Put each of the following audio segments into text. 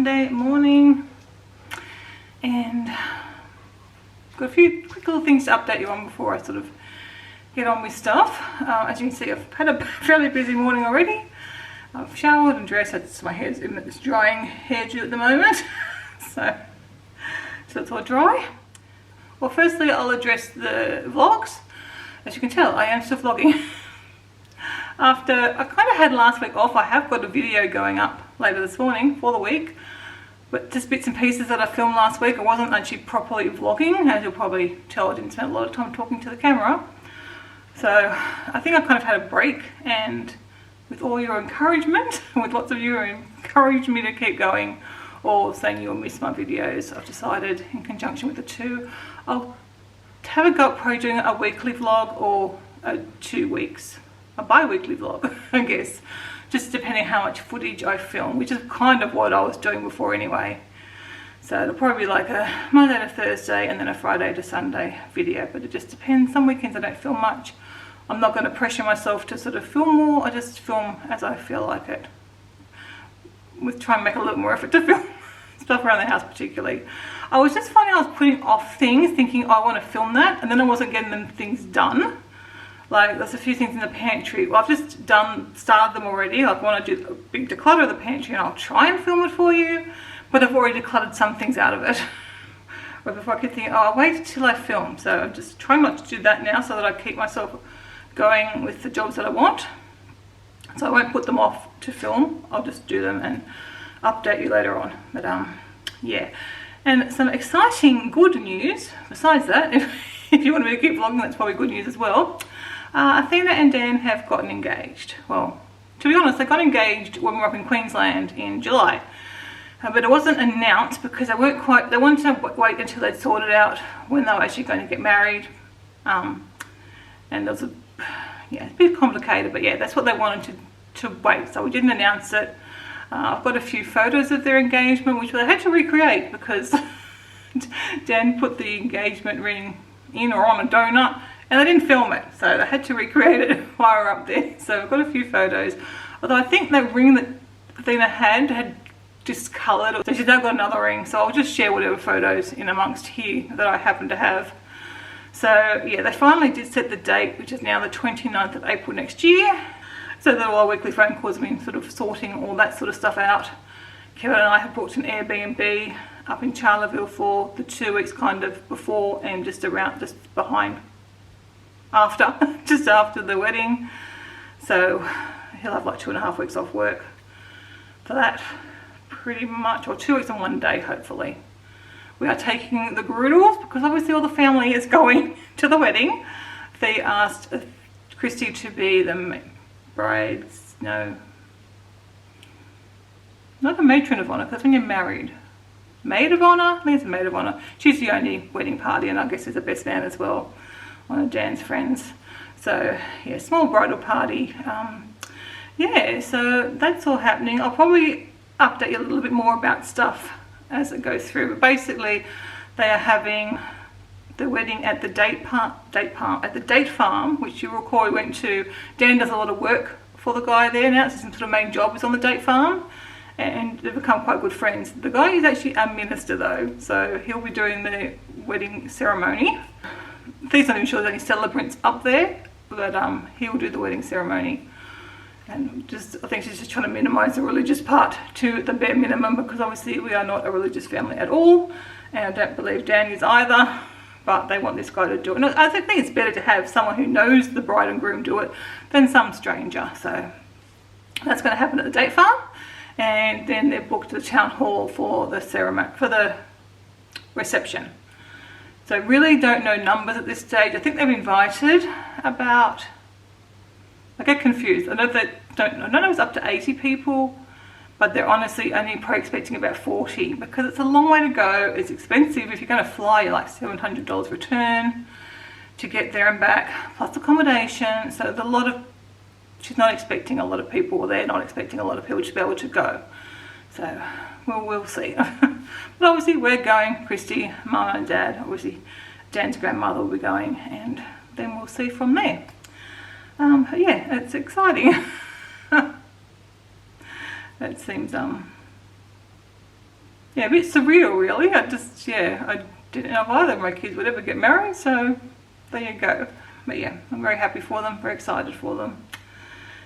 Monday morning, and got a few quick little things to update you on before I sort of get on with stuff. As you can see, I've had a fairly busy morning already. I've showered and dressed. My hair's in this drying hairdo at the moment, so it's all dry. Well, firstly, I'll address the vlogs. As you can tell, I am still vlogging. After I kind of had last week off, I have got a video going up later this morning for the week, but just bits and pieces that I filmed last week. I wasn't actually properly vlogging, as you'll probably tell. I didn't spend a lot of time talking to the camera, so I think I kind of had a break, and with all your encouragement, with lots of you who encouraged me to keep going, or saying you'll miss my videos, I've decided, in conjunction with the two, I'll have a go at probably doing a weekly vlog or a bi-weekly vlog, I guess, just depending how much footage I film, which is kind of what I was doing before anyway. So it'll probably be like a Monday to Thursday and then a Friday to Sunday video, but it just depends. Some weekends I don't film much. I'm not going to pressure myself to sort of film more. I just film as I feel like it, with trying to make a little more effort to film stuff around the house particularly. I was just finding I was putting off things, thinking, oh, I want to film that, and then I wasn't getting them things done. Like, there's a few things in the pantry. Well, I've just started them already. Like, I want to do a big declutter of the pantry, and I'll try and film it for you, but I've already decluttered some things out of it. But before I could think, oh, I'll wait until I film. So I'm just trying not to do that now, so that I keep myself going with the jobs that I want. So I won't put them off to film. I'll just do them and update you later on. But yeah. And some exciting good news besides that, if you want me to keep vlogging, that's probably good news as well. Athena and Dan have gotten engaged. Well, to be honest, they got engaged when we were up in Queensland in July. But it wasn't announced because they wanted to wait until they'd sorted out when they were actually going to get married. And there was it's a bit complicated, but yeah, that's what they wanted to wait. So we didn't announce it. I've got a few photos of their engagement, which they had to recreate because Dan put the engagement ring in or on a donut, and they didn't film it, so they had to recreate it while we were up there. So I've got a few photos. Although I think the ring that Athena had discoloured, so she's now got another ring. So I'll just share whatever photos in amongst here that I happen to have. So yeah, they finally did set the date, which is now the 29th of April next year. So that all our weekly phone calls have been sort of sorting all that sort of stuff out. Kevin and I have booked an Airbnb up in Charleville for the 2 weeks kind of before and just behind after, just after the wedding. So he'll have like 2.5 weeks off work for that, pretty much, or 2 weeks and 1 day hopefully. We are taking the Groodles because obviously all the family is going to the wedding. They asked Christy to be the bride's, no, not a matron of honour, because that's when you're married. Maid of honour? I think it's a maid of honour. She's the only wedding party, and I guess there's a best man as well, one of Dan's friends. So yeah, small bridal party. Yeah, so that's all happening. I'll probably update you a little bit more about stuff as it goes through, but basically they are having the wedding at the date farm, which you recall we went to. Dan does a lot of work for the guy there now. It's his sort of main job is on the date farm, and they've become quite good friends. The guy is actually a minister though, so he'll be doing the wedding ceremony. He's not even sure there's any celebrants up there, but he'll do the wedding ceremony. And I think she's just trying to minimise the religious part to the bare minimum, because obviously we are not a religious family at all, and I don't believe Dan is either. But they want this guy to do it. And I think it's better to have someone who knows the bride and groom do it than some stranger. So that's going to happen at the date farm, and then they're booked to the town hall for the ceremony, for the reception. So I really don't know numbers at this stage. I think they've invited about, I get confused. I know it's up to 80 people, but they're honestly only probably expecting about 40 because it's a long way to go. It's expensive. If you're going to fly, you're like $700 return to get there and back, plus accommodation. So there's she's not expecting a lot of people, or they're not expecting a lot of people to be able to go. So we'll see. But obviously we're going, Christy, Mum and Dad, obviously Dan's grandmother will be going, and then we'll see from there. Yeah, it's exciting. It seems yeah, a bit surreal really. I didn't know if either of my kids would ever get married, so there you go. But yeah, I'm very happy for them, very excited for them.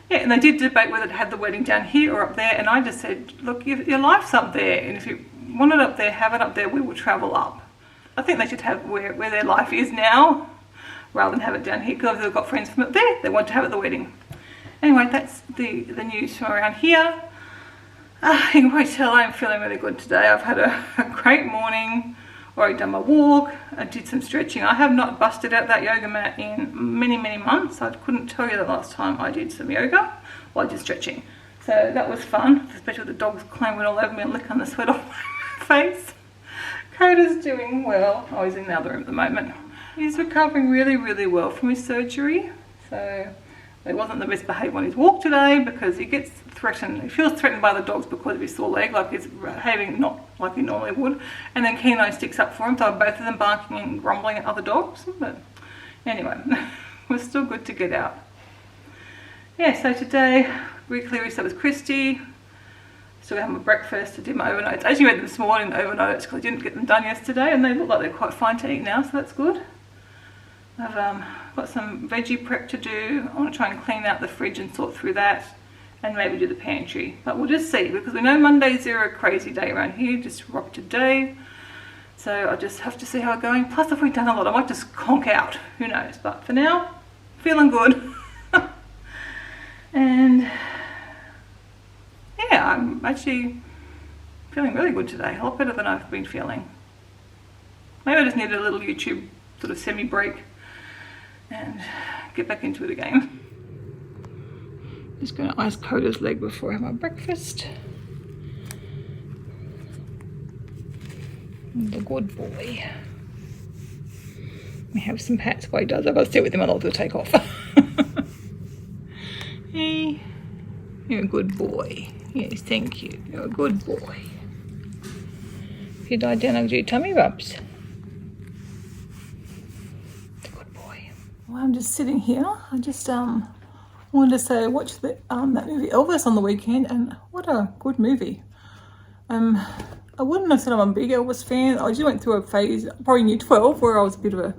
Yeah, and they did debate whether to have the wedding down here or up there, and I just said, look, your life's up there, and if you want it up there, have it up there, we will travel up. I think they should have where their life is now, rather than have it down here, because they've got friends from up there, they want to have it at the wedding. Anyway, that's the news from around here. You can probably tell I'm feeling really good today. I've had a great morning, already done my walk, I did some stretching. I have not busted out that yoga mat in many months. I couldn't tell you the last time I did some yoga, or I did stretching. So that was fun, especially with the dogs clambering all over me and licking the sweat off my face. Koda's doing well. Oh, he's in the other room at the moment. He's recovering really well from his surgery. So he wasn't the best behaved on his walk today because he gets threatened. He feels threatened by the dogs because of his sore leg, like he's behaving not like he normally would. And then Keno sticks up for him, so both of them barking and grumbling at other dogs. But anyway, we're still good to get out. Yeah, so today, weekly reset with Christy. Still having my breakfast, I did my overnights. I actually made them this morning, overnights, because I didn't get them done yesterday, and they look like they're quite fine to eat now, so that's good. I've got some veggie prep to do. I want to try and clean out the fridge and sort through that, and maybe do the pantry. But we'll just see, because we know Mondays are a crazy day around here, disrupted day. So I just have to see how it's going. Plus, if we've done a lot, I might just conk out. Who knows? But for now, feeling good. And yeah, I'm actually feeling really good today. A lot better than I've been feeling. Maybe I just needed a little YouTube sort of semi-break and get back into it again. Just going to ice Koda's leg before I have my breakfast. The good boy. We have some pats while he does. I've got to stay with him a lot to take off. Hey, you're a good boy. Yes, thank you. You're a good boy. If you lie down, I'll do your tummy rubs. It's a good boy. Well, I'm just sitting here. I just wanted to say I watched that movie Elvis on the weekend, and what a good movie. I wouldn't have said I'm a big Elvis fan. I just went through a phase, probably in year 12, where I was a bit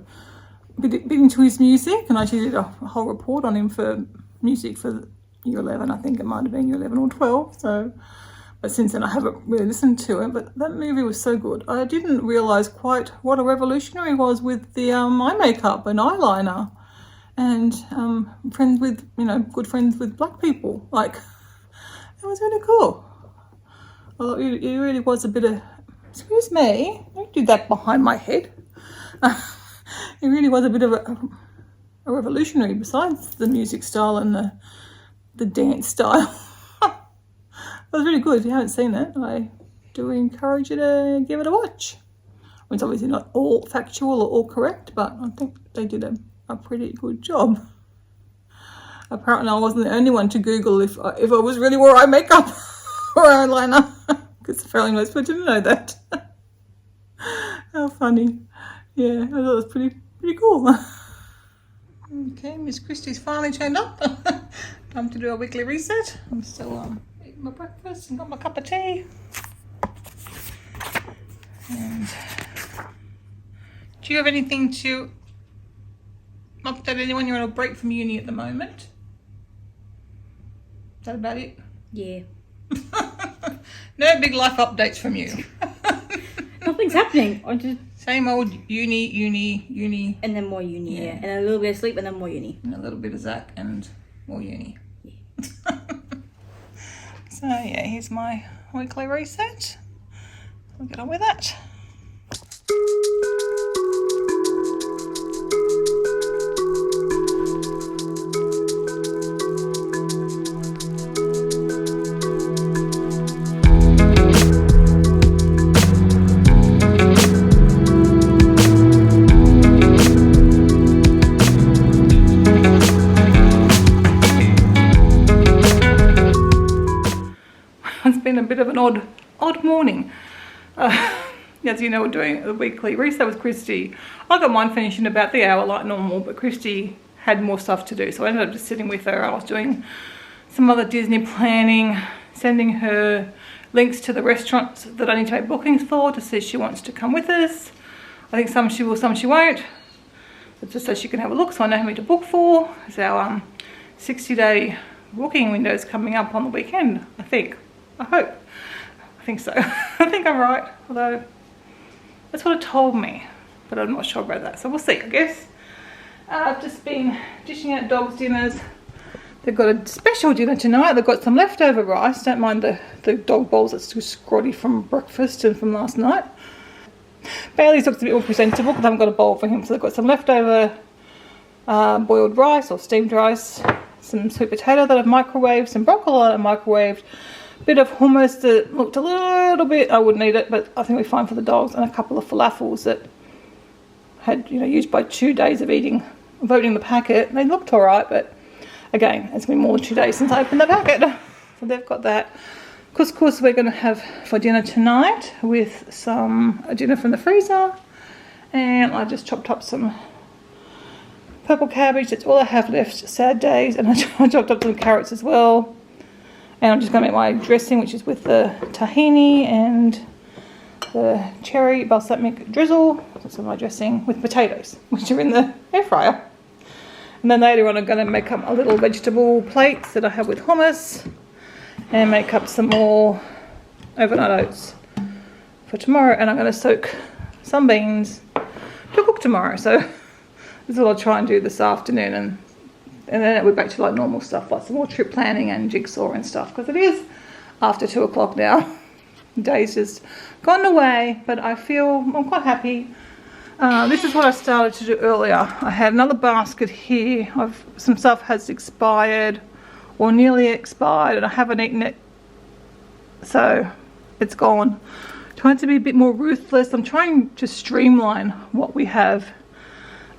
into his music, and I actually did a whole report on him for music for year 11. I think it might have been year 11 or 12. So, but since then I haven't really listened to it. But that movie was so good. I didn't realise quite what a revolutionary he was with the eye makeup and eyeliner, and friends with good friends with black people. Like, it was really cool. Well, it really was a bit of, excuse me, don't do that behind my head. It really was a bit of a revolutionary, besides the music style and the dance style. It was really good. If you haven't seen it, I do encourage you to give it a watch. I mean, it's obviously not all factual or all correct, but I think they did a pretty good job. Apparently I wasn't the only one to Google if I was really wore eye makeup or eyeliner, because apparently most people didn't know that. How funny. Yeah, I thought it was pretty cool. Okay, Miss Christy's finally turned up. Time to do a weekly reset. I'm still eating my breakfast and got my cup of tea. And do you have anything to update anyone? You're on a break from uni at the moment. Is that about it? Yeah. No big life updates from you. Nothing's happening. I just same old uni. And then more uni, yeah. And a little bit of sleep and then more uni. And a little bit of Zach and more uni. Yeah. So yeah, here's my weekly reset. We'll get on with that. It's been a bit of an odd morning. As you know, we're doing a weekly reset with Christy. I got mine finished in about the hour like normal, but Christy had more stuff to do, so I ended up just sitting with her. I was doing some other Disney planning, sending her links to the restaurants that I need to make bookings for to see if she wants to come with us. I think some she will, some she won't. But just so she can have a look, so I know how many to book for. It's our 60-day booking window is coming up on the weekend, I think. I hope. I think so. I think I'm right, although that's what it told me, but I'm not sure about that, so we'll see, I guess. I've just been dishing out dogs' dinners. They've got a special dinner tonight. They've got some leftover rice. Don't mind the dog bowls that's too scrawny from breakfast and from last night. Bailey's looks a bit more presentable because I haven't got a bowl for him, so they've got some leftover boiled rice or steamed rice, some sweet potato that I've microwaved, some broccoli that I've microwaved, a bit of hummus that looked a little bit, I wouldn't eat it, but I think we're fine for the dogs, and a couple of falafels that had, you know, used by 2 days of opening the packet. They looked alright, but again, it's been more than 2 days since I opened the packet. So they've got that. Couscous we're going to have for dinner tonight with a dinner from the freezer. And I just chopped up some purple cabbage. That's all I have left, sad days. And I chopped up some carrots as well. And I'm just going to make my dressing, which is with the tahini and the cherry balsamic drizzle. That's my dressing with potatoes, which are in the air fryer. And then later on I'm going to make up a little vegetable plates that I have with hummus and make up some more overnight oats for tomorrow. And I'm going to soak some beans to cook tomorrow. So this is what I'll try and do this afternoon, and then we're back to like normal stuff, like some more trip planning and jigsaw and stuff, because it is after 2 o'clock now. The day's just gone away, but I'm quite happy. This is what I started to do earlier. I had another basket here. Some stuff has expired or nearly expired and I haven't eaten it, so it's gone. Trying to be a bit more ruthless. I'm trying to streamline what we have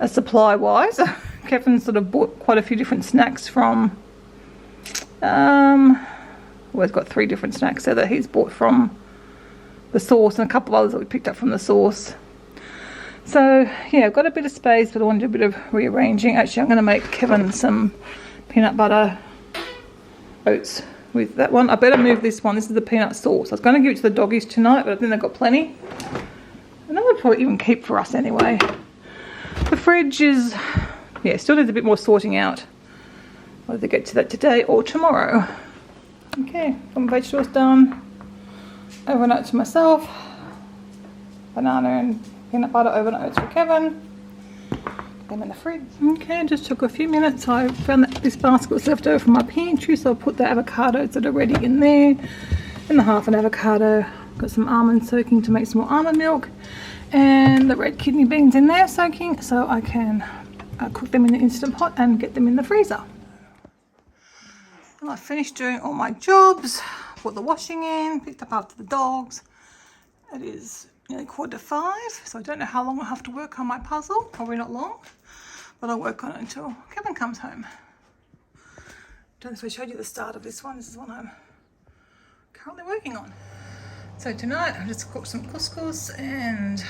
supply wise. Kevin sort of bought quite a few different snacks from well, he's got 3 different snacks there that he's bought from the source, and a couple of others that we picked up from the source. So yeah, I've got a bit of space, but I want to do a bit of rearranging. Actually, I'm going to make Kevin some peanut butter oats with that one. I better move this one. This is the peanut sauce. I was going to give it to the doggies tonight, but I think they've got plenty. And that would probably even keep for us anyway. The fridge is, yeah, still needs a bit more sorting out. I'll either get to that today or tomorrow. Okay, got my vegetables done. Overnight to myself. Banana and peanut butter overnight oats for Kevin. Put them in the fridge. Okay, it just took a few minutes. I found that this basket was left over from my pantry, so I'll put the avocados that are ready in there. And the half an avocado. Got some almonds soaking to make some more almond milk. And the red kidney beans in there soaking, so I can cook them in the Instant Pot and get them in the freezer. Well, I finished doing all my jobs. Put the washing in, picked up after the dogs. It is nearly 4:45, so I don't know how long I'll have to work on my puzzle. Probably not long, but I'll work on it until Kevin comes home. Don't know if I showed you the start of this one. This is one I'm currently working on. So tonight I just cooked some couscous and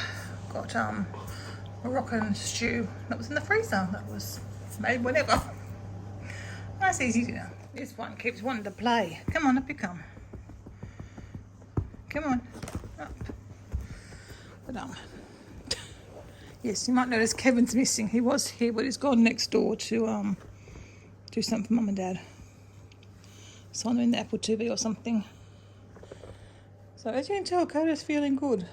got Moroccan stew that was in the freezer. That was made whenever. Nice easy dinner. This one keeps wanting to play. Come on, up you come. Come on, up. But yes, you might notice Kevin's missing. He was here, but he's gone next door to do something for Mum and Dad. Saw him in the Apple TV or something. So as you can tell, Koda's feeling good.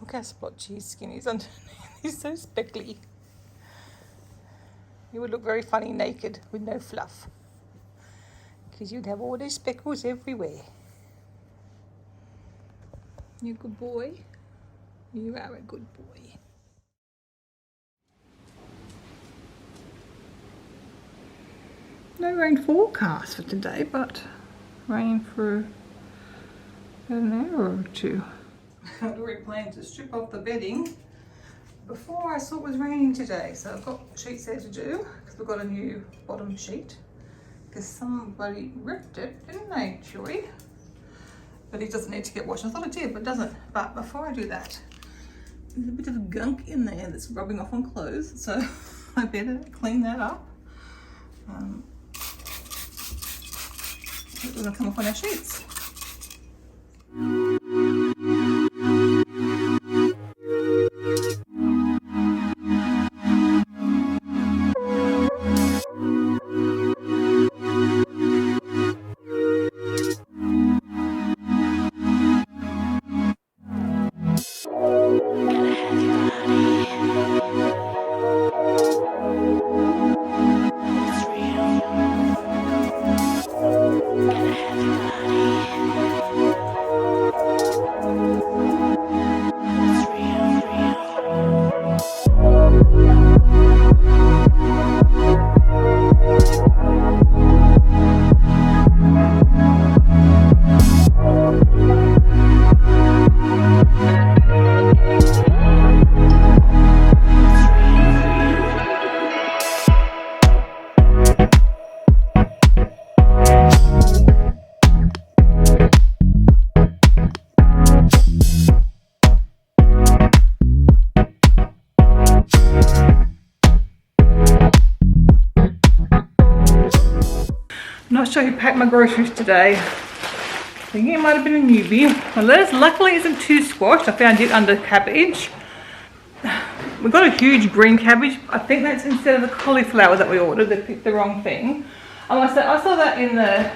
Look how splotchy his skin is underneath. He's so speckly. He would look very funny naked with no fluff, because you'd have all those speckles everywhere. You good boy. You are a good boy. No rain forecast for today, but rain for an hour or two. I'd already planned to strip off the bedding before I saw it was raining today, so I've got sheets there to do, because we've got a new bottom sheet, because somebody ripped it, didn't they, Chewy? But it doesn't need to get washed. I thought it did, but it doesn't. But before I do that, there's a bit of gunk in there that's rubbing off on clothes, so I better clean that up. It's going to come off on our sheets. I'll show you pack my groceries today. I think it might have been a newbie. My lettuce luckily isn't too squashed. I found it under cabbage. We got a huge green cabbage. I think that's instead of the cauliflower that we ordered. They picked the wrong thing. I saw that in the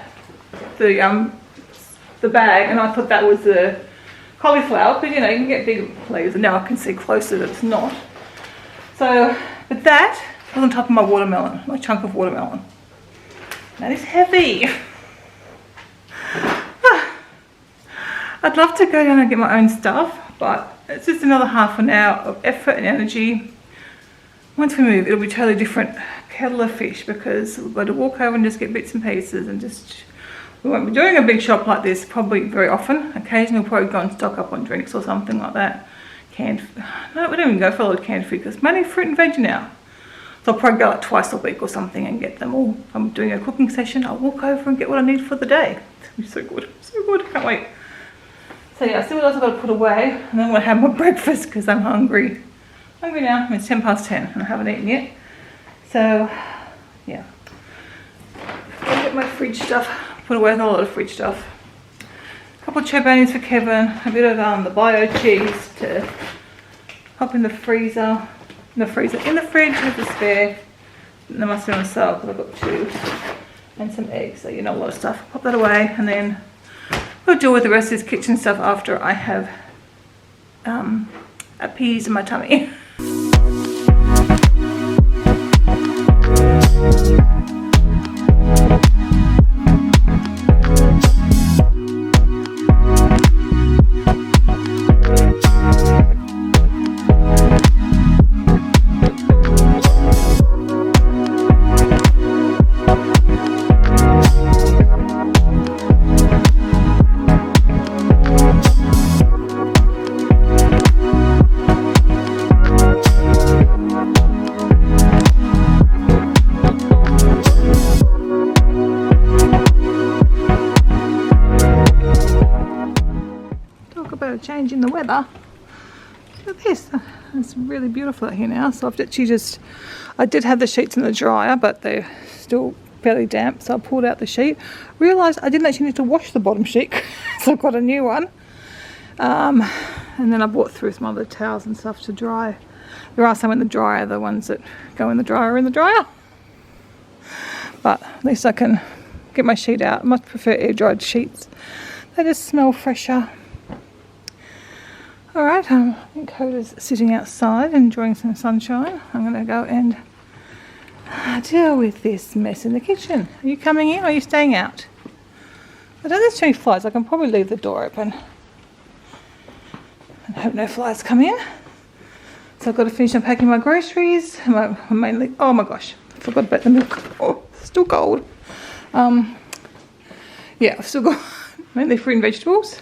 bag, and I thought that was the cauliflower, because you know you can get big leaves, and now I can see closer that it's not. So, but that was on top of my watermelon, my chunk of watermelon. That is heavy. I'd love to go down and get my own stuff, but it's just another half an hour of effort and energy. Once we move, it'll be totally different kettle of fish, because we've got to walk over and just get bits and pieces, and just, we won't be doing a big shop like this probably very often. Occasionally we'll probably go and stock up on drinks or something like that. No, we don't even go for a lot of canned food, because mainly fruit and veg now. So I'll probably go like twice a week or something and get them all. If I'm doing a cooking session, I'll walk over and get what I need for the day. It's so good, can't wait. So yeah, I see what else I've got to put away, and then I'm going to have my breakfast because I'm hungry. Hungry now. I mean, it's 10 past 10 and I haven't eaten yet. So yeah, I'll get my fridge stuff put away. Not a lot of fridge stuff. A couple of chobanies for Kevin. A bit of the bio cheese to pop in the freezer. In the fridge with the spare. And the mustard on the side because I've got 2. And some eggs. So you know, a lot of stuff. Pop that away, and then we'll deal with the rest of this kitchen stuff after I have peas in my tummy. Change in the weather. Look at this. It's really beautiful out here now. So I've actually I did have the sheets in the dryer, but they're still fairly damp, so I pulled out the sheet. Realised I didn't actually need to wash the bottom sheet, so I've got a new one. And then I brought through some other towels and stuff to dry. There are some in the dryer. The ones that go in the dryer are in the dryer. But at least I can get my sheet out. I much prefer air dried sheets. They just smell fresher. Alright, I think Koda's sitting outside enjoying some sunshine. I'm going to go and deal with this mess in the kitchen. Are you coming in or are you staying out? I don't think there's too many flies. I can probably leave the door open and hope no flies come in. So I've got to finish unpacking my groceries. Mainly, oh my gosh, I forgot about the milk. Oh, it's still cold. Yeah, I've still got mainly fruit and vegetables.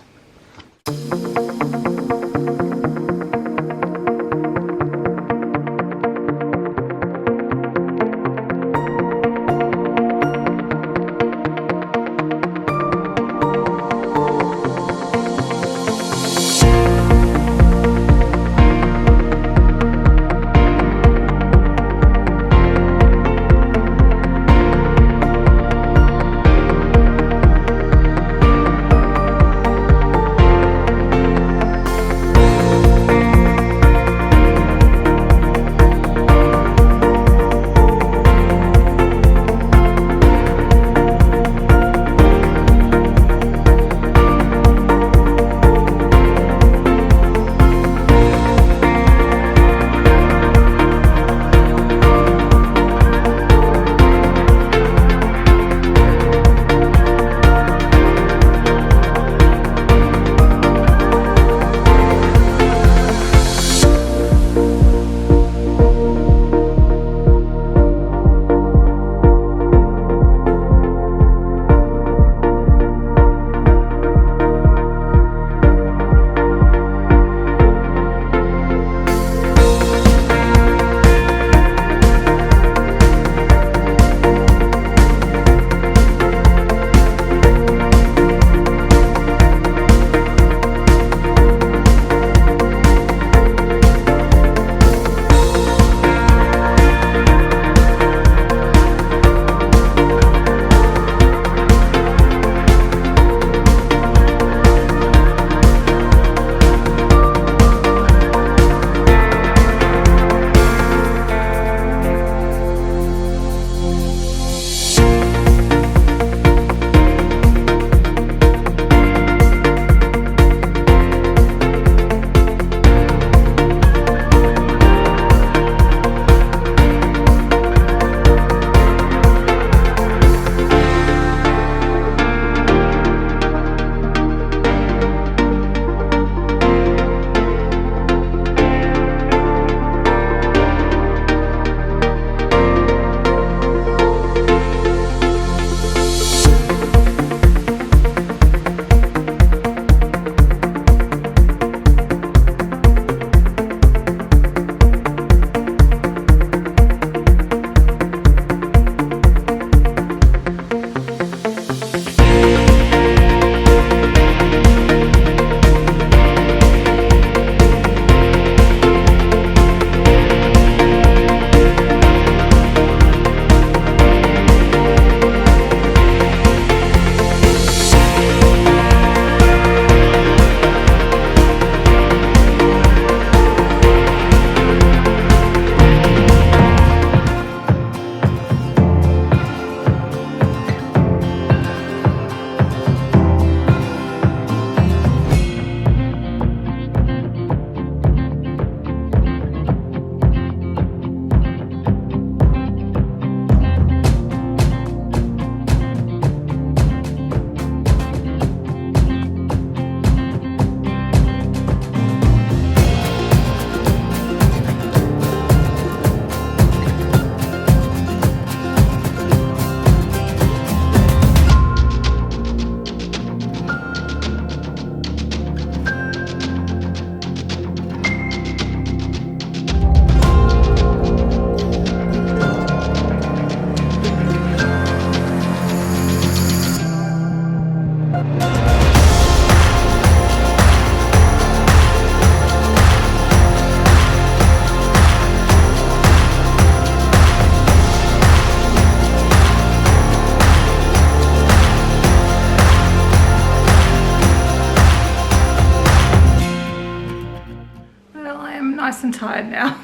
tired now.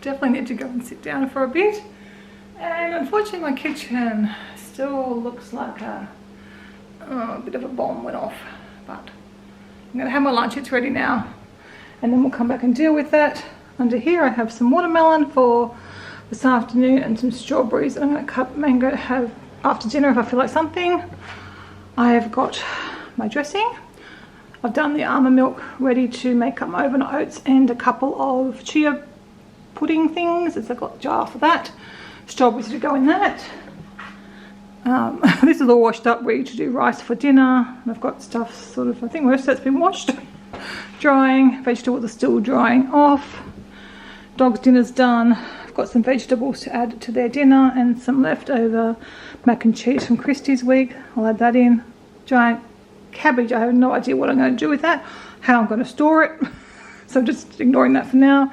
Definitely need to go and sit down for a bit. And unfortunately my kitchen still looks like a bit of a bomb went off. But I'm gonna have my lunch, it's ready now. And then we'll come back and deal with that. Under here I have some watermelon for this afternoon and some strawberries. I'm gonna cut mango to have after dinner if I feel like something. I have got my dressing. I've done the almond milk ready to make up my overnight oats and a couple of chia pudding things. I've got a jar for that. Strawberries to go in that. This is all washed up, ready to do rice for dinner. And I've got stuff sort of, I think most of that's been washed. Drying, vegetables are still drying off. Dog's dinner's done. I've got some vegetables to add to their dinner and some leftover mac and cheese from Christy's week. I'll add that in. Giant cabbage, I have no idea what I'm going to do with that, how I'm going to store it. So I'm just ignoring that for now.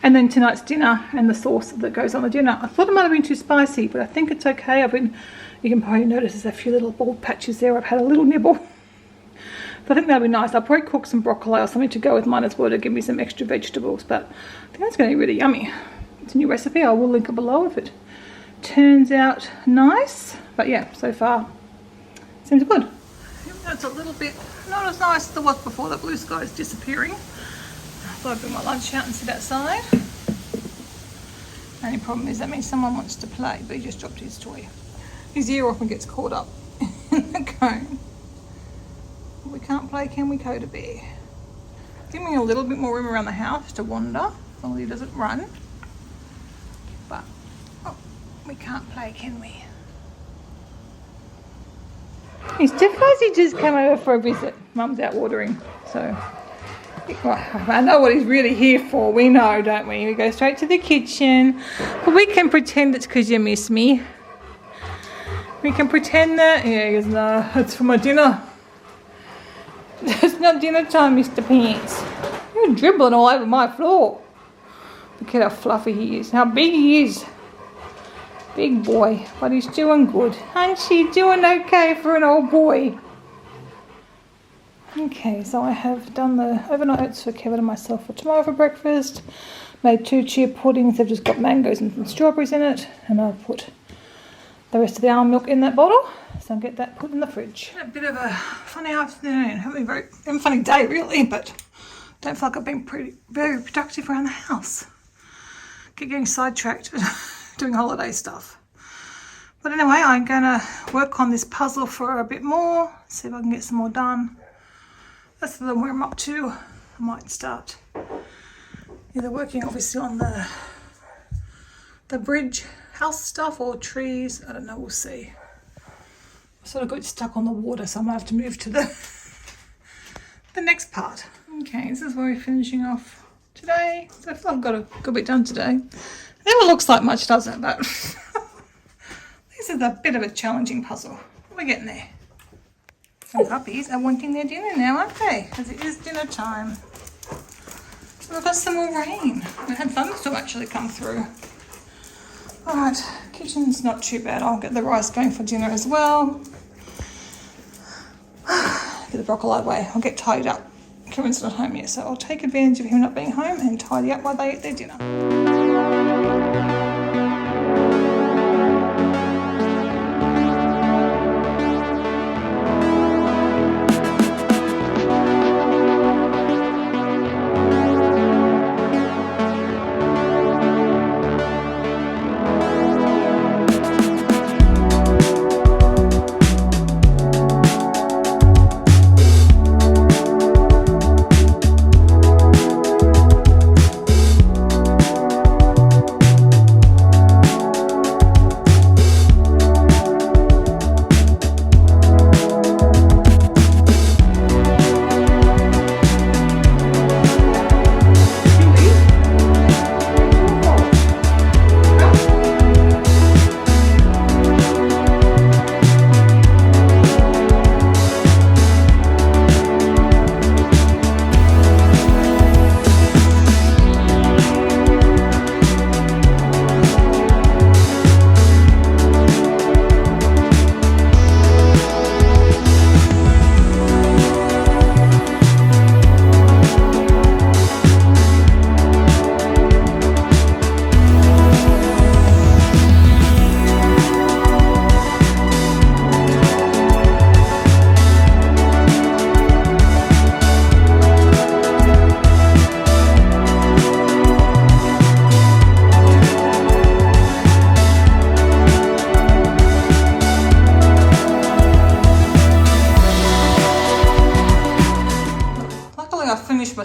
And then tonight's dinner and the sauce that goes on the dinner. I thought it might have been too spicy, but I think it's okay. You can probably notice there's a few little bald patches there. I've had a little nibble. But I think that'll be nice. I'll probably cook some broccoli or something to go with mine as well to give me some extra vegetables. But I think that's going to be really yummy. It's a new recipe. I will link it below if it turns out nice. But yeah, so far seems good. It's a little bit not as nice as it was before. The blue sky is disappearing. I thought I'd bring my lunch out and sit outside. Only problem is that means someone wants to play, but he just dropped his toy. His ear often gets caught up in the cone. We can't play, can we, Koda bear? Give me a little bit more room around the house to wander, as long as he doesn't run. But we can't play, can we? It's because he just came over for a visit. Mum's out watering, so I know what he's really here for. We know, don't we? We go straight to the kitchen, but we can pretend it's because you miss me. We can pretend that, yeah, he goes, no, it's for my dinner. It's not dinner time, Mr. Pants. You're dribbling all over my floor. Look at how fluffy he is, how big he is. Big boy, but he's doing good. Ain't she doing okay for an old boy? Okay, so I have done the overnight oats for Kevin and myself for tomorrow for breakfast. Made 2 chia puddings. They've just got mangoes and some strawberries in it. And I've put the rest of the almond milk in that bottle. So I'll get that put in the fridge. A bit of a funny afternoon. Having a funny day really, but don't feel like I've been very productive around the house. Keep getting sidetracked doing holiday stuff. But anyway, I'm gonna work on this puzzle for a bit more, see if I can get some more done. That's the where I'm up to. I might start either working obviously on the bridge house stuff or trees. I don't know, we'll see. I sort of got stuck on the water, so I might have to move to the next part. Okay, this is where we're finishing off today. So I feel I've got a good bit done today. It never looks like much, does it? But this is a bit of a challenging puzzle. We're getting there. Some puppies are wanting their dinner now, aren't they? Because it is dinner time. So we've got some more rain. We had thunderstorm actually come through. Alright, kitchen's not too bad. I'll get the rice going for dinner as well. Get the broccoli away. I'll get tidied up. Kevin's not home yet, so I'll take advantage of him not being home and tidy up while they eat their dinner.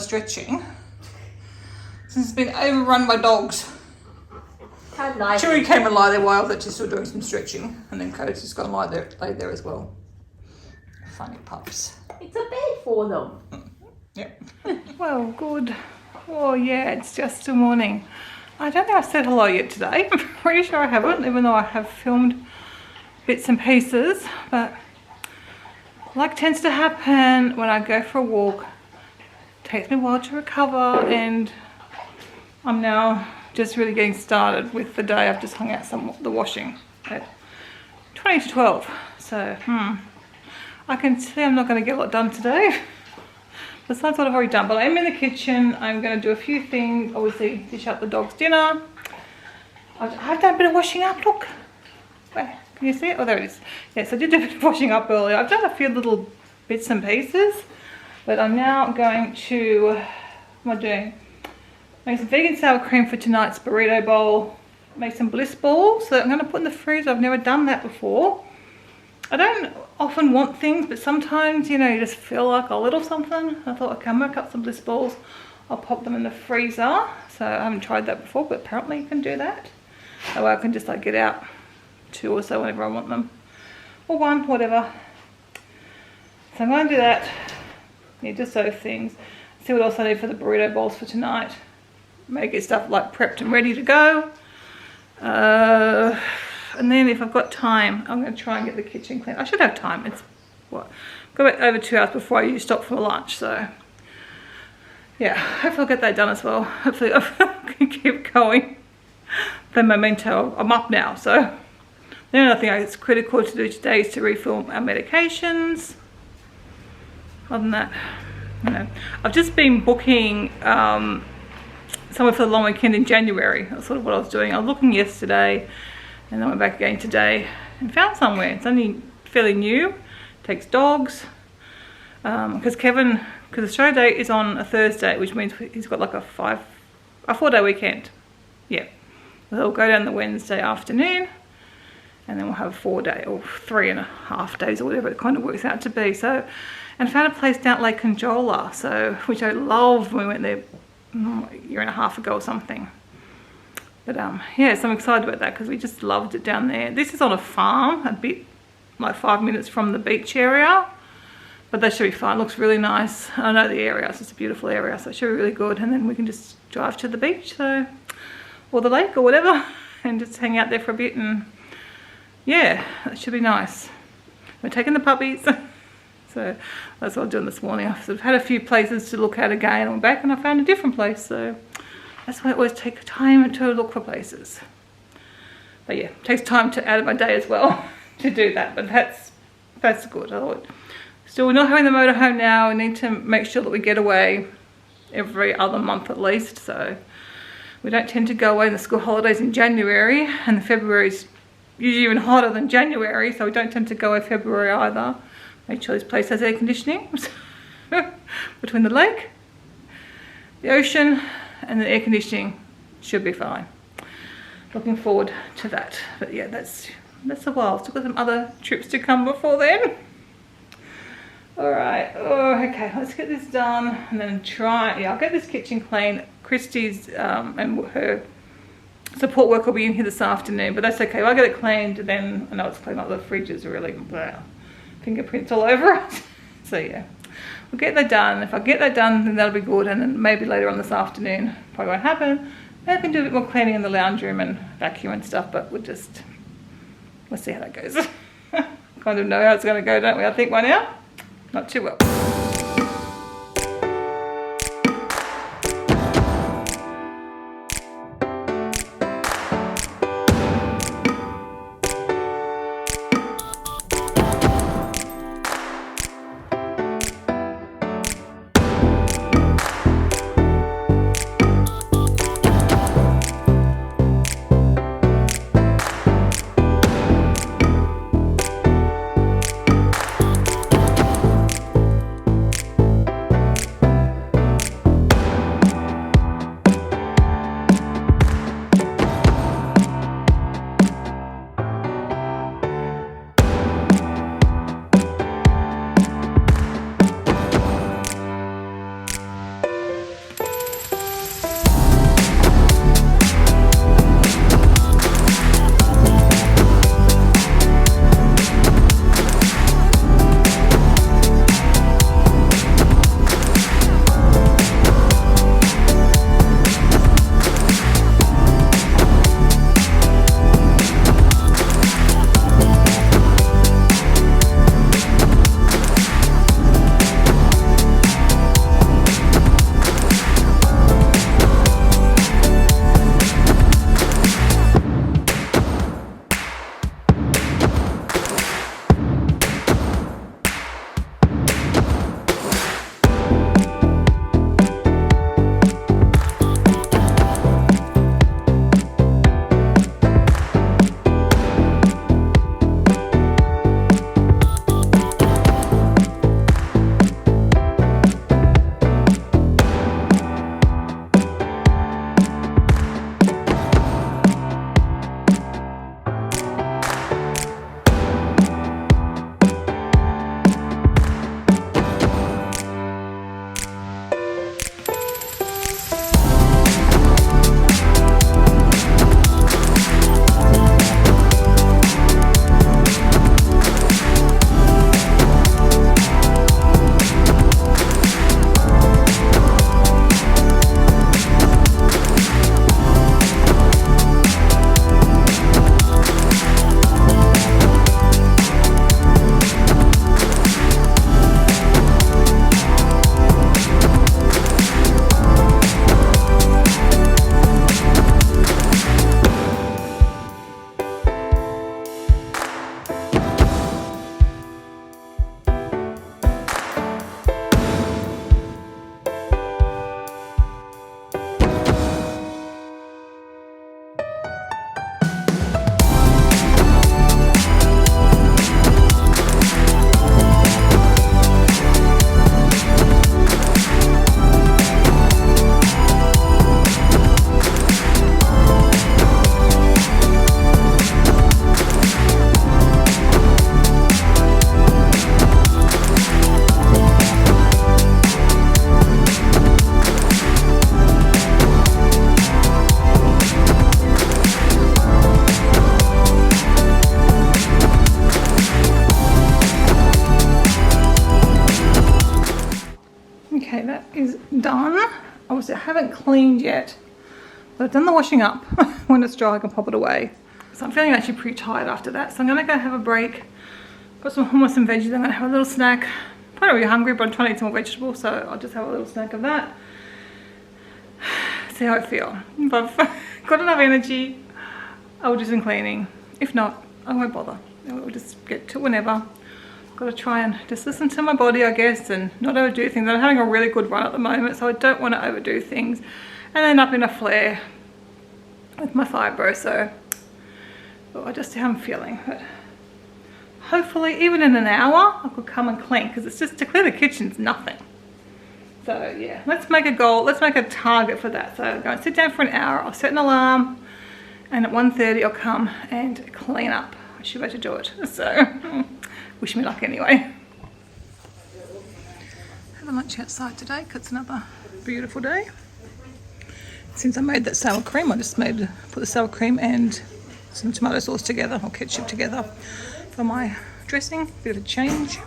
stretching since it's been overrun by dogs. How nice. Chewy came and lie there while I was actually still doing some stretching, and then Koda's just gone and lay there as well. Funny pups. It's a bed for them. Yep. Well, good. Oh yeah, it's just the morning. I don't think I've said hello yet today. I'm pretty sure I haven't, even though I have filmed bits and pieces. But like tends to happen when I go for a walk, it takes me a while to recover, and I'm now just really getting started with the day. I've just hung out the washing at 20 to 12. So I can see I'm not going to get a lot done today. Besides what I've already done, but I am in the kitchen. I'm going to do a few things. Obviously, dish up the dog's dinner. I've done a bit of washing up. Look, where can you see it? Oh, there it is. Yes, I did do a bit of washing up earlier. I've done a few little bits and pieces, but I'm now going to. What am I doing? Make some vegan sour cream for tonight's burrito bowl. Make some bliss balls that I'm going to put in the freezer. I've never done that before. I don't often want things, but sometimes, you know, you just feel like a little something. I thought, okay, I'm going to cut some bliss balls. I'll pop them in the freezer. So I haven't tried that before, but apparently you can do that. That way I can just like get out 2 or so whenever I want them. Or 1, whatever. So I'm going to do that. Yeah, just those things. See what else I need for the burrito bowls for tonight. Make it stuff like prepped and ready to go. And then if I've got time, I'm going to try and get the kitchen clean. I should have time. It's what? Got over 2 hours before I usually stop for lunch. So yeah, hopefully I'll get that done as well. Hopefully I can keep going. The memento, I'm up now. So the only other thing that's critical to do today is to refill our medications. Other than that, you know, I've just been booking somewhere for the long weekend in January. That's sort of what I was doing. I was looking yesterday, and then went back again today and found somewhere. It's only fairly new. Takes dogs. Because the show date is on a Thursday, which means he's got like a 4-day weekend. Yeah. They'll go down the Wednesday afternoon, and then we'll have a 4-day or 3.5 days or whatever it kind of works out to be. So, and found a place down at Lake Conjola, so which I loved when we went there a year and a half ago or something. But yeah, so I'm excited about that because we just loved it down there. This is on a farm, a bit like 5 minutes from the beach area, but that should be fine. It looks really nice. I know the area, it's just a beautiful area, so it should be really good. And then we can just drive to the beach, so, or the lake or whatever, and just hang out there for a bit. And yeah, that should be nice. We're taking the puppies. So that's what I'm doing this morning. I've sort of had a few places to look at again. I went back and I found a different place. So that's why I always take time to look for places. But yeah, it takes time out of my day as well to do that. But that's good. I thought, still, we're not having the motorhome now. We need to make sure that we get away every other month at least. So we don't tend to go away in the school holidays in January. And February's usually even hotter than January. So we don't tend to go away February either. Make sure this place has air conditioning between the lake, the ocean, and the air conditioning should be fine. Looking forward to that. But yeah, that's a while. Still got some other trips to come before then. All right. Oh, okay. Let's get this done and then I'll get this kitchen clean. Christy's and her support work will be in here this afternoon, but that's okay. I'll get it cleaned. Then I know it's clean. Like the fridge is really fingerprints all over it. So yeah, we'll get that done. If I get that done, then that'll be good. And then maybe later on this afternoon, probably won't happen. Maybe I can do a bit more cleaning in the lounge room and vacuum and stuff, but we'll see how that goes. Kind of know how it's going to go, don't we? I think by now, not too well. haven't cleaned yet. But I've done the washing up. When it's dry I can pop it away. So I'm feeling actually pretty tired after that. So I'm gonna go have a break. Got some hummus and veggies. I'm gonna have a little snack. I'm not really hungry, but I'm trying to eat some more vegetables, so I'll just have a little snack of that. See how I feel. If I've got enough energy, I'll do some cleaning. If not, I won't bother. I'll just get to it whenever. Got to try and just listen to my body, I guess, and not overdo things. I'm having a really good run at the moment, so I don't want to overdo things and end up in a flare with my fibro. So well, I just see how I'm feeling. But hopefully, even in an hour, I could come and clean, because it's just to clear the kitchen's nothing. So yeah, let's make a goal. Let's make a target for that. So I'm going to sit down for an hour. I'll set an alarm, and at 1:30 I'll come and clean up. I should be able to do it. So wish me luck anyway. Having lunch outside today because it's another beautiful day. Since I made that sour cream, I just put the sour cream and some tomato sauce together, or ketchup together, for my dressing. Bit of a change.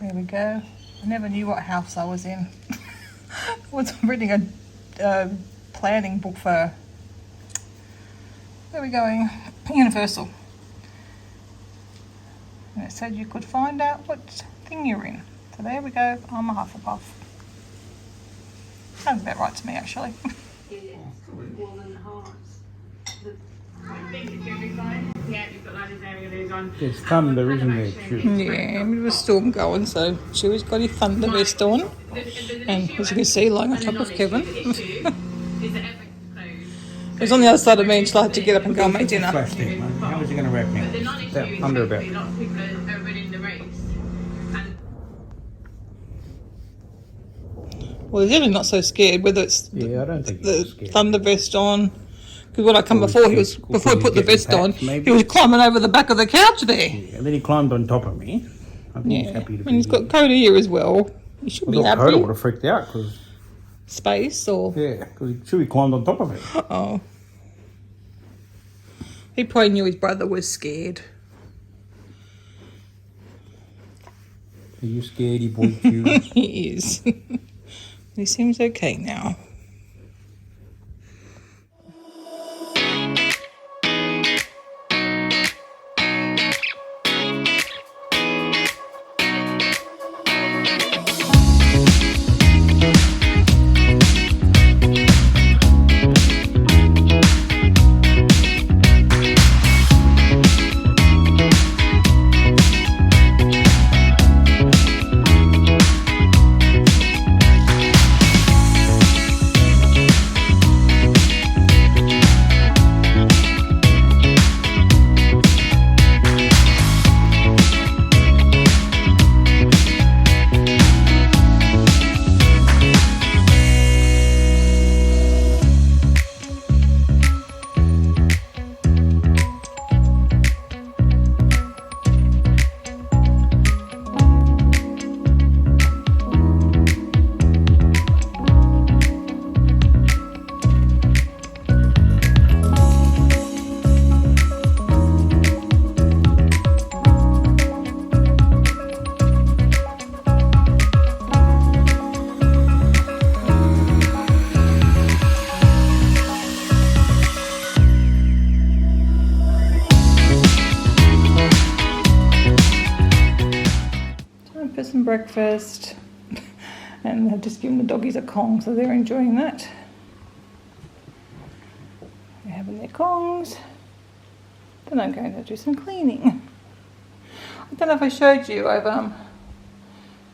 There we go. I never knew what house I was in. I was reading a planning book for, where are we going? Universal. And it said you could find out what thing you're in. So there we go. I'm a Hufflepuff. Sounds about right to me, actually. There's thunder, isn't there, too? Yeah, a bit of a storm going, so Chewie's got his thunder vest on. And as you can see, lying on top of Kevin. He was on the other side of me and she'll have to get up and go and make dinner. Plastic, man. How is he going to wrap me? That thunder about. Well, he's really not so scared, whether it's Yeah, I don't think the he's scared. thunder vest on. Because when I come before, before he put the vest on, maybe. he was climbing over the back of the couch there. Yeah, and then he climbed on top of me. I think he's happy to be And he's got Koda here as well. He should be happy. Koda would have freaked out because... Space or... Yeah, because he should have climbed on top of it. Uh-oh. He probably knew his brother was scared. Are you scaredy boy, Q? He is. He seems okay now. Breakfast, and I've just given the doggies a Kong, so they're enjoying that. They're having their Kongs. Then I'm going to do some cleaning. I don't know if I showed you, I've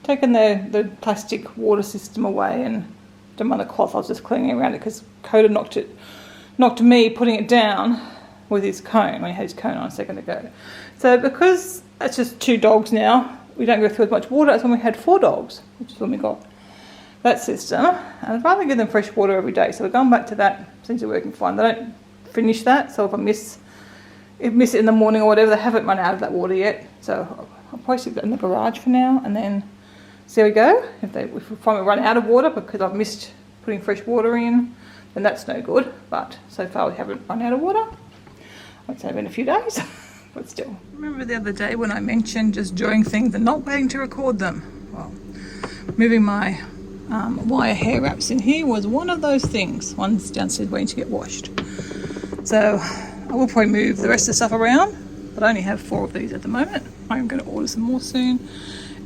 taken the plastic water system away and done on the cloth. I was just cleaning around it because Koda knocked me putting it down with his cone when he had his cone on a second ago. So because it's just 2 dogs now, we don't go through as much water as when we had 4 dogs, which is when we got that system. And I'd rather give them fresh water every day. So we're going back to that. Seems to be working fine. They don't finish that. So if I miss it in the morning or whatever, they haven't run out of that water yet. So I'll probably stick that in the garage for now and then see how we go. If we finally run out of water because I've missed putting fresh water in, then that's no good. But so far we haven't run out of water. I'd say in a few days. But still. Remember the other day when I mentioned just drawing things and not waiting to record them? Well, moving my wire hair wraps in here was one of those things. One's downstairs waiting to get washed. So I will probably move the rest of the stuff around, but I only have 4 of these at the moment. I'm going to order some more soon.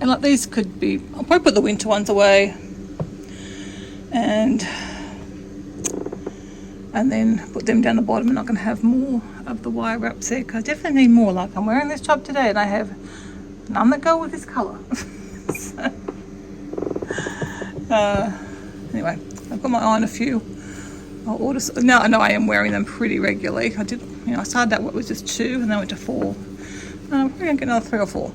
And like these could be, I'll probably put the winter ones away. And then put them down the bottom, and I'm going to have more of the wire wraps there, because I definitely need more. Like I'm wearing this top today and I have none that go with this colour. So, anyway, I've got my eye on a few. I'll order some. Now I know I am wearing them pretty regularly. I did, I started out what was just 2 and then went to 4. I'm probably going to get another 3 or 4.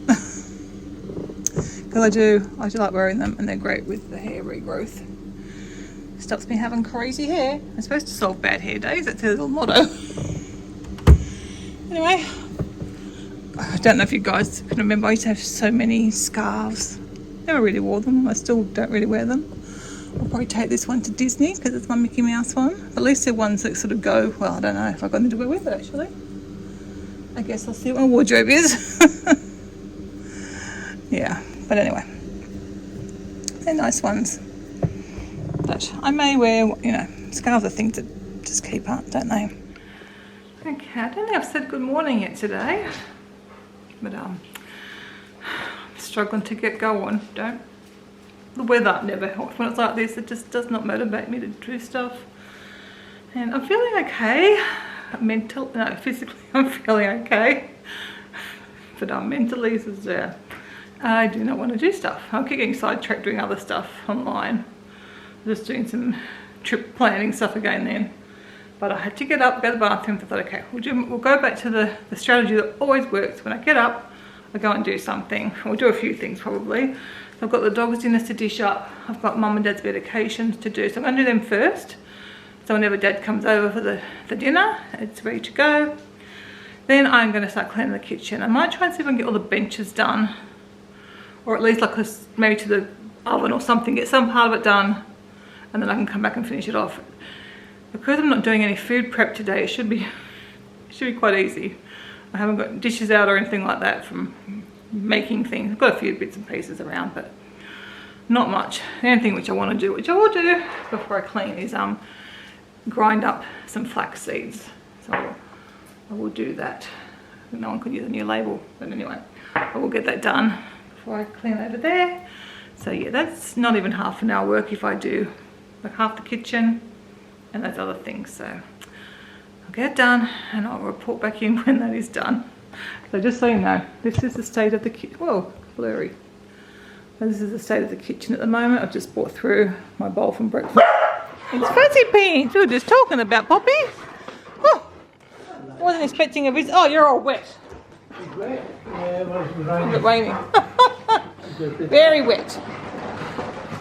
Because I do like wearing them, and they're great with the hair regrowth. Stops me having crazy hair. I'm supposed to solve bad hair days. That's their little motto. Anyway, I don't know if you guys can remember, I used to have so many scarves. Never really wore them. I still don't really wear them. I'll probably take this one to Disney because it's my Mickey Mouse one. But at least they're ones that sort of go, well, I don't know if I've got anything to wear with it actually. I guess I'll see what my wardrobe is. Yeah, but anyway. They're nice ones. But I may wear, scarves are things that just keep up, don't they? Okay, I don't think I've said good morning yet today. But I'm struggling to get going. The weather never helps when it's like this. It just does not motivate me to do stuff. And I'm feeling okay. Physically I'm feeling okay. But mentally, I do not want to do stuff. I keep getting sidetracked doing other stuff online. Just doing some trip planning stuff again then. But I had to get up, go to the bathroom. I thought, okay, we'll go back to the strategy that always works. When I get up, I go and do something. We'll do a few things probably. So I've got the dog's dinners to dish up. I've got mum and dad's medications to do. So I'm going to do them first. So whenever dad comes over for the dinner, it's ready to go. Then I'm going to start cleaning the kitchen. I might try and see if I can get all the benches done. Or at least maybe to the oven or something. Get some part of it done. And then I can come back and finish it off. Because I'm not doing any food prep today, it should be quite easy. I haven't got dishes out or anything like that from making things. I've got a few bits and pieces around, but not much. The only thing which I want to do, which I will do before I clean, is grind up some flax seeds. So I will do that. No one could use a new label, but anyway, I will get that done before I clean over there. So yeah, that's not even half an hour work if I do like half the kitchen and those other things. So I'll get it done and I'll report back in when that is done. So just so you know, this is the state of the kitchen. Whoa, blurry. So this is the state of the kitchen at the moment. I've just brought through my bowl from breakfast. It's Fuzzy Pants. We were just talking about Poppy. Oh, I wasn't expecting a visit. Oh, you're all wet. It's wet. Yeah, well, it's raining. Very wet.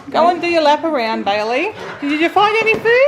Go and do your lap around, Bailey. Did you find any food?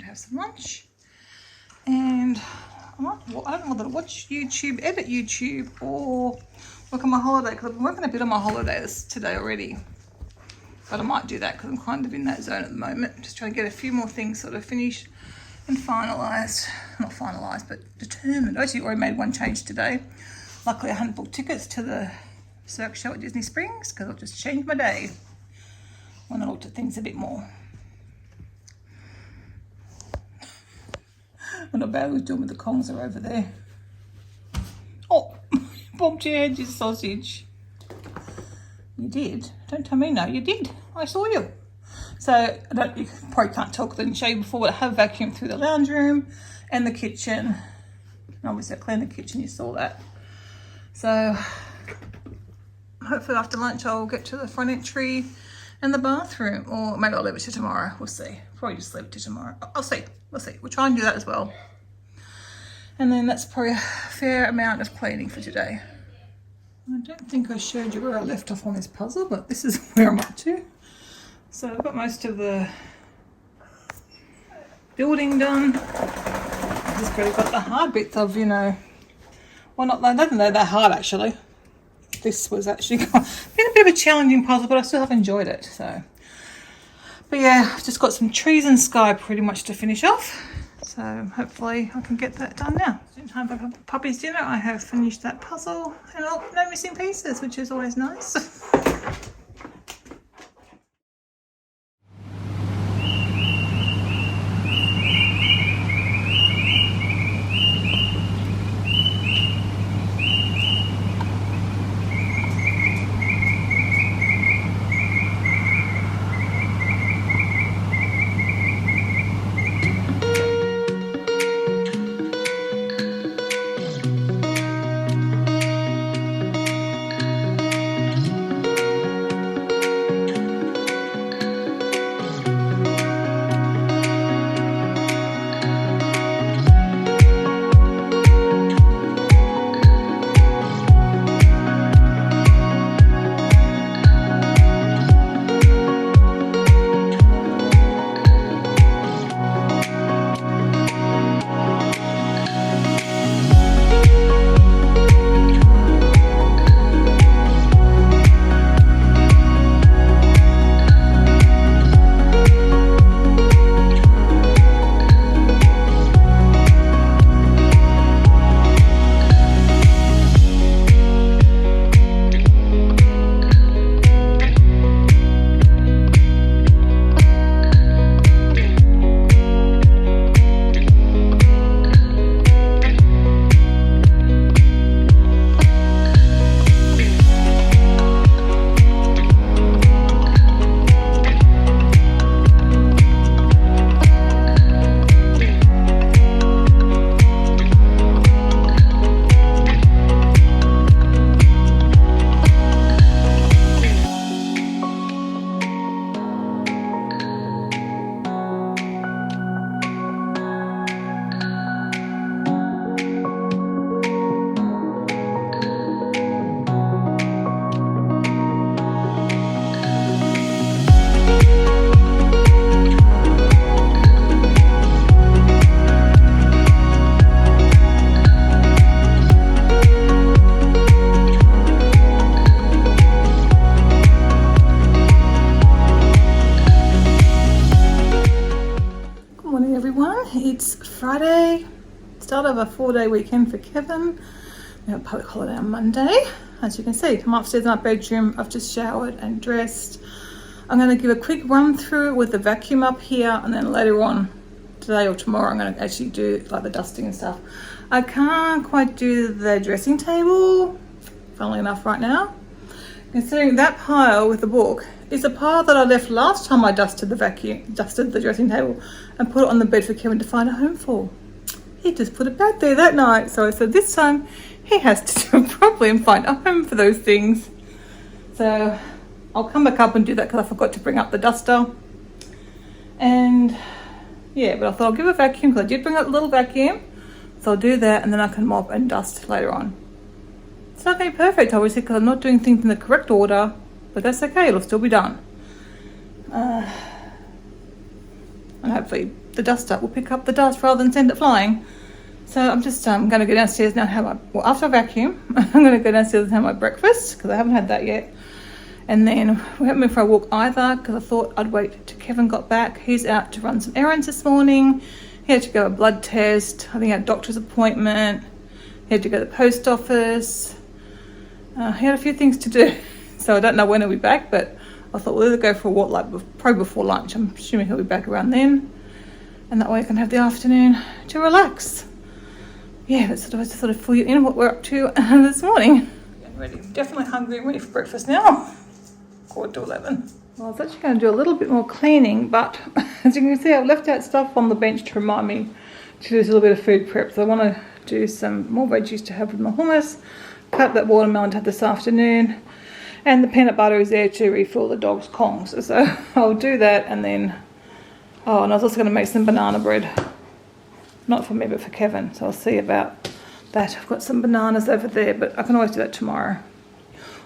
have some lunch. And I don't know whether to watch YouTube, edit YouTube, or work on my holiday, because I've been working a bit on my holidays today already. But I might do that because I'm kind of in that zone at the moment. Just trying to get a few more things sort of finished and finalised. Not finalised, but determined. I actually already made one change today. Luckily I hadn't booked tickets to the Cirque show at Disney Springs because I'll just change my day when I looked at things a bit more. I'm not bad I was doing with the Kongs are over there. Oh, bumped your head, you sausage. You did? Don't tell me no, you did. I saw you. So, you probably can't tell because I didn't show you before, but I have vacuumed through the lounge room and the kitchen. And obviously I cleaned the kitchen, you saw that. So, hopefully after lunch I'll get to the front entry and the bathroom. Or maybe I'll leave it to tomorrow, we'll see. Probably just leave it to tomorrow. I'll see, we'll see. We'll try and do that as well. And then that's probably a fair amount of cleaning for today. I don't think I showed you where I left off on this puzzle, but this is where I'm up to. So I've got most of the building done. I've just really got the hard bits of, you know, well, I don't think they're that hard actually. This was actually been a bit of a challenging puzzle, but I still have enjoyed it. So, but yeah, I've just got some trees and sky pretty much to finish off. So hopefully I can get that done now. In time for puppy's dinner, I have finished that puzzle and no missing pieces, which is always nice. It's Friday, start of a 4-day weekend for Kevin. We have a public holiday on Monday. As you can see, I'm upstairs in my bedroom. I've just showered and dressed. I'm going to give a quick run through with the vacuum up here, and then later on today or tomorrow I'm going to actually do like the dusting and stuff. I can't quite do the dressing table, funnily enough, right now. Considering that pile with the book is a pile that I left last time I dusted the dressing table and put it on the bed for Kevin to find a home for. He just put it back there that night. So I said this time he has to do it properly and find a home for those things. So I'll come back up and do that because I forgot to bring up the duster. And yeah, but I thought I'll give a vacuum because I did bring up a little vacuum. So I'll do that and then I can mop and dust later on. It's not going to be perfect obviously because I'm not doing things in the correct order, but that's okay, it'll still be done. And hopefully the duster will pick up the dust rather than send it flying. So I'm just going to go downstairs now and have my, well, after I vacuum, I'm going to go downstairs and have my breakfast because I haven't had that yet. And then we haven't been for a walk either because I thought I'd wait till Kevin got back. He's out to run some errands this morning. He had to go a blood test. I think he had a doctor's appointment. He had to go to the post office. He had a few things to do. So I don't know when he'll be back, but I thought we'll either go for a walk, like probably before lunch. I'm assuming he'll be back around then. And that way I can have the afternoon to relax. Yeah, that's sort of fill you in what we're up to this morning. I'm ready, definitely hungry, ready for breakfast now. 11. Well, I was actually going to do a little bit more cleaning, but as you can see, I've left out stuff on the bench to remind me to do a little bit of food prep. So I want to do some more veggies to have with my hummus, cut that watermelon to have this afternoon, and the peanut butter is there to refill the dog's Kongs. So I'll do that, and then, oh, and I was also going to make some banana bread. Not for me, but for Kevin. So I'll see about that. I've got some bananas over there, but I can always do that tomorrow.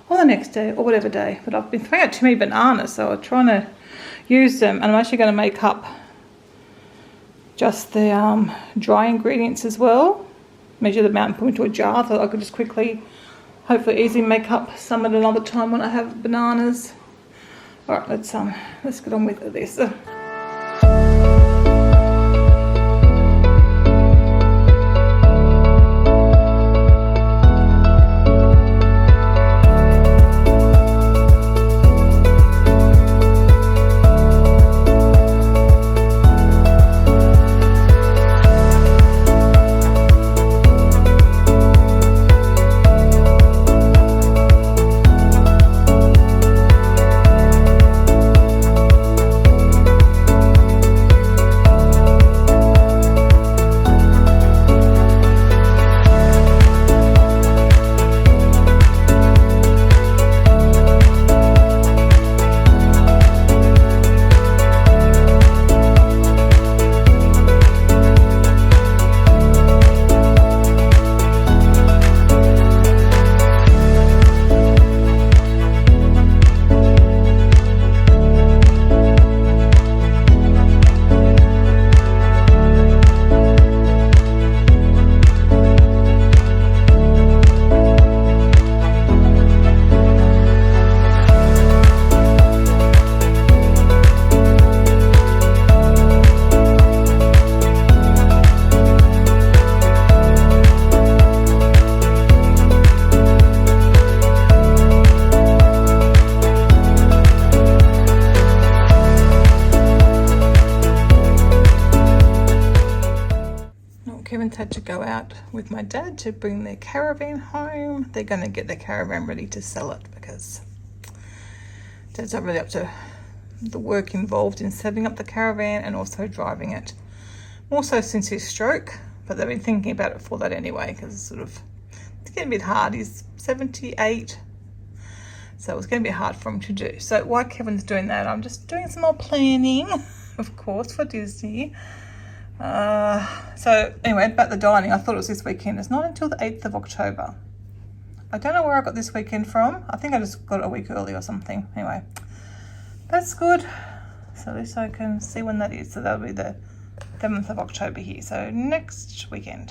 Or the next day, or whatever day. But I've been throwing out too many bananas, so I'm trying to use them. And I'm actually going to make up just the dry ingredients as well. Measure them out and put them into a jar so I could just quickly, hopefully easily make up some at another time when I have bananas. Alright, let's get on with this. Kevin's had to go out with my dad to bring their caravan home. They're going to get the caravan ready to sell it because Dad's not really up to the work involved in setting up the caravan and also driving it. More so since his stroke, but they've been thinking about it for that anyway because it's getting a bit hard. He's 78, so it's going to be hard for him to do. So while Kevin's doing that, I'm just doing some more planning, of course, for Disney. So anyway, about the dining, I thought it was this weekend. It's not until the 8th of October. I don't know where I got this weekend from. I think I just got it a week early or something. Anyway, that's good. So at least I can see when that is. So that'll be the 7th of October here. So next weekend.